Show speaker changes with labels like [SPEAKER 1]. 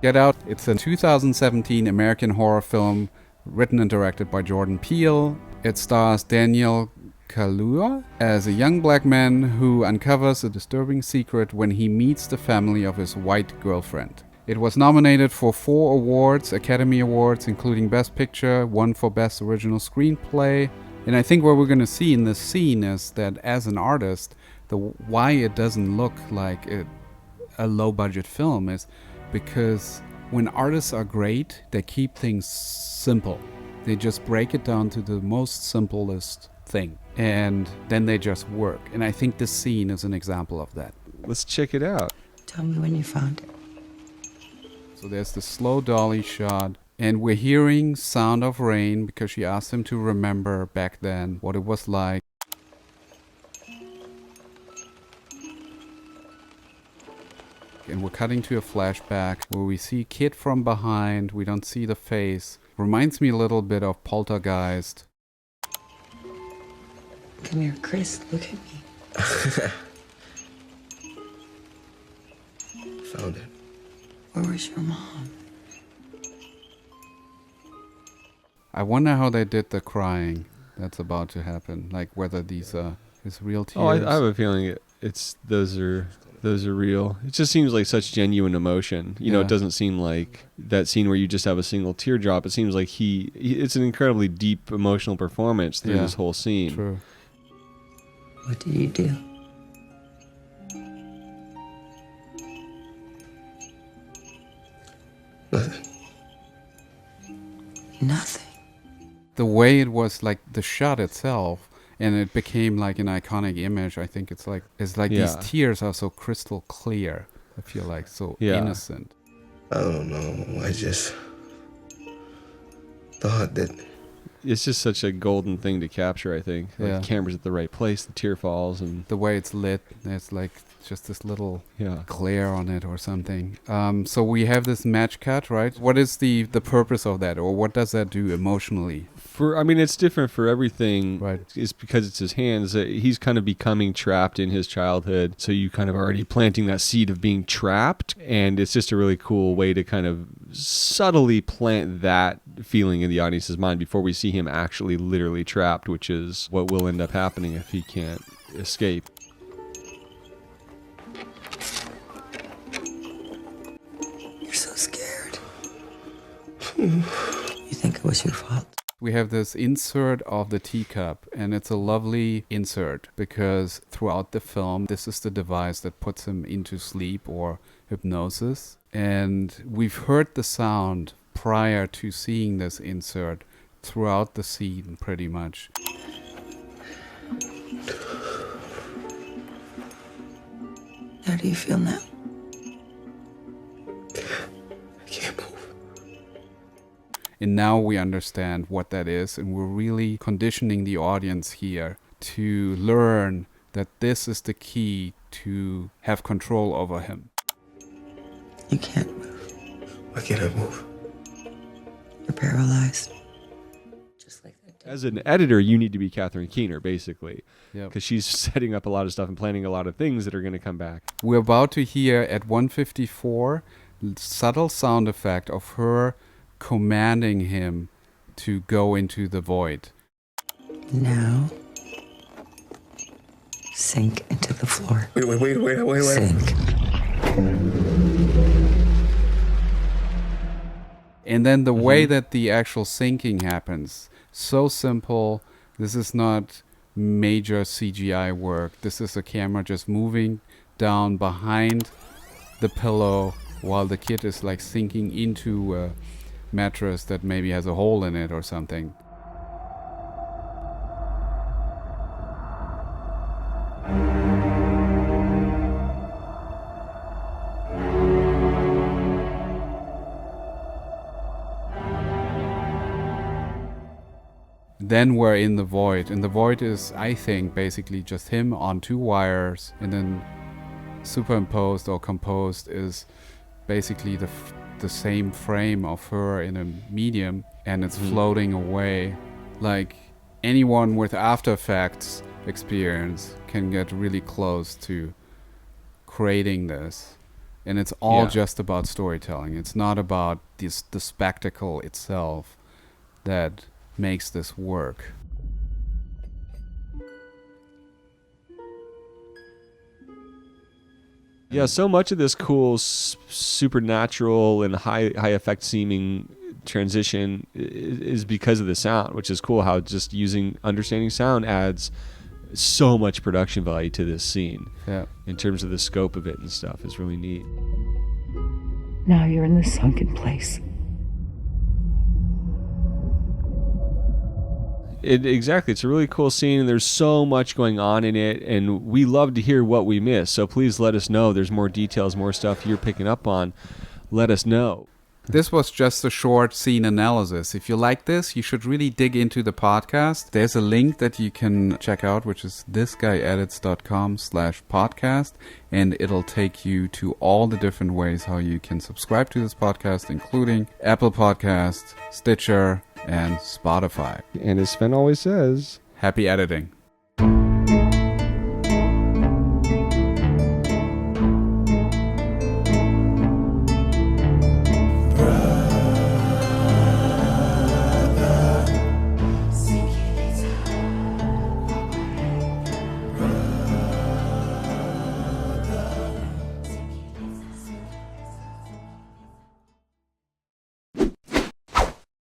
[SPEAKER 1] Get Out. It's a 2017 American horror film written and directed by Jordan Peele. It stars Daniel Kaluuyaas as a young black man who uncovers a disturbing secret when he meets the family of his white girlfriend. It was nominated for 4 awards, Academy Awards, including Best Picture, 1 for Best Original Screenplay. And I think what we're going to see in this scene is that as an artist, why it doesn't look like a low-budget film is because when artists are great, they keep things simple. They just break it down to the most simplest thing, and then they just work. And I think this scene is an example of that.
[SPEAKER 2] Let's check it out.
[SPEAKER 3] Tell me when you found it.
[SPEAKER 1] So there's the slow dolly shot, and we're hearing sound of rain because she asked him to remember back then what it was like. And we're cutting to a flashback where we see Kid from behind. We don't see the face. Reminds me a little bit of Poltergeist.
[SPEAKER 3] Come here, Chris. Look at me.
[SPEAKER 4] Found it.
[SPEAKER 3] Where was your mom?
[SPEAKER 1] I wonder how they did the crying that's about to happen. Like whether these are his real tears.
[SPEAKER 2] Oh, I have a feeling those are real. It just seems like such genuine emotion. You know, it doesn't seem like that scene where you just have a single teardrop. It seems like it's an incredibly deep emotional performance through this whole scene.
[SPEAKER 1] True.
[SPEAKER 3] What did you do?
[SPEAKER 4] Nothing.
[SPEAKER 3] Nothing.
[SPEAKER 1] The way it was, like the shot itself, and it became like an iconic image. I think it's like these tears are so crystal clear. I feel like so innocent.
[SPEAKER 4] I don't know. I just thought that
[SPEAKER 2] it's just such a golden thing to capture. I think like the camera's at the right place, the tear falls, and
[SPEAKER 1] the way it's lit. There's like just this little glare on it or something. So we have this match cut, right? What is the purpose of that, or what does that do emotionally?
[SPEAKER 2] I mean, it's different for everything.
[SPEAKER 1] Right.
[SPEAKER 2] It's because it's his hands. He's kind of becoming trapped in his childhood. So you kind of already planting that seed of being trapped. And it's just a really cool way to kind of subtly plant that feeling in the audience's mind before we see him actually literally trapped, which is what will end up happening if he can't escape.
[SPEAKER 3] You're so scared. You think it was your fault?
[SPEAKER 1] We have this insert of the teacup, and it's a lovely insert because throughout the film, this is the device that puts him into sleep or hypnosis. And we've heard the sound prior to seeing this insert throughout the scene, pretty much.
[SPEAKER 3] How do you feel now?
[SPEAKER 4] I can't move.
[SPEAKER 1] And now we understand what that is, and we're really conditioning the audience here to learn that this is the key to have control over him.
[SPEAKER 3] You can't move.
[SPEAKER 4] Why can't I move?
[SPEAKER 3] You're paralyzed. Just like that.
[SPEAKER 2] As an editor, you need to be Catherine Keener, basically,
[SPEAKER 1] Yep.
[SPEAKER 2] because she's setting up a lot of stuff and planning a lot of things that are going to come back.
[SPEAKER 1] We're about to hear at 1:54 subtle sound effect of her commanding him to go into the void.
[SPEAKER 3] Now, sink into the floor.
[SPEAKER 4] Wait.
[SPEAKER 3] Sink.
[SPEAKER 1] And then the way that the actual sinking happens, so simple. This is not major CGI work. This is a camera just moving down behind the pillow while the kid is like sinking into a mattress that maybe has a hole in it or something. Then we're in the void, and the void is, I think, basically just him on 2 wires, and then superimposed or composed is basically the same frame of her in a medium, and it's floating away. Like anyone with After Effects experience can get really close to creating this. And it's all
[SPEAKER 2] Yeah.
[SPEAKER 1] just about storytelling. It's not about the spectacle itself that makes this work.
[SPEAKER 2] Yeah, so much of this cool supernatural and high effect seeming transition is because of the sound, which is cool how just understanding sound adds so much production value to this scene.
[SPEAKER 1] Yeah.
[SPEAKER 2] In terms of the scope of it and stuff. It's really neat.
[SPEAKER 3] Now you're in the sunken place.
[SPEAKER 2] Exactly. It's a really cool scene, and there's so much going on in it, and we love to hear what we miss. So please let us know. There's more details, more stuff you're picking up on. Let us know.
[SPEAKER 1] This was just a short scene analysis. If you like this, you should really dig into the podcast. There's a link that you can check out, which is thisguyedits.com/podcast, and it'll take you to all the different ways how you can subscribe to this podcast, including Apple Podcasts, Stitcher, and Spotify.
[SPEAKER 2] And as Sven always says,
[SPEAKER 1] Happy editing.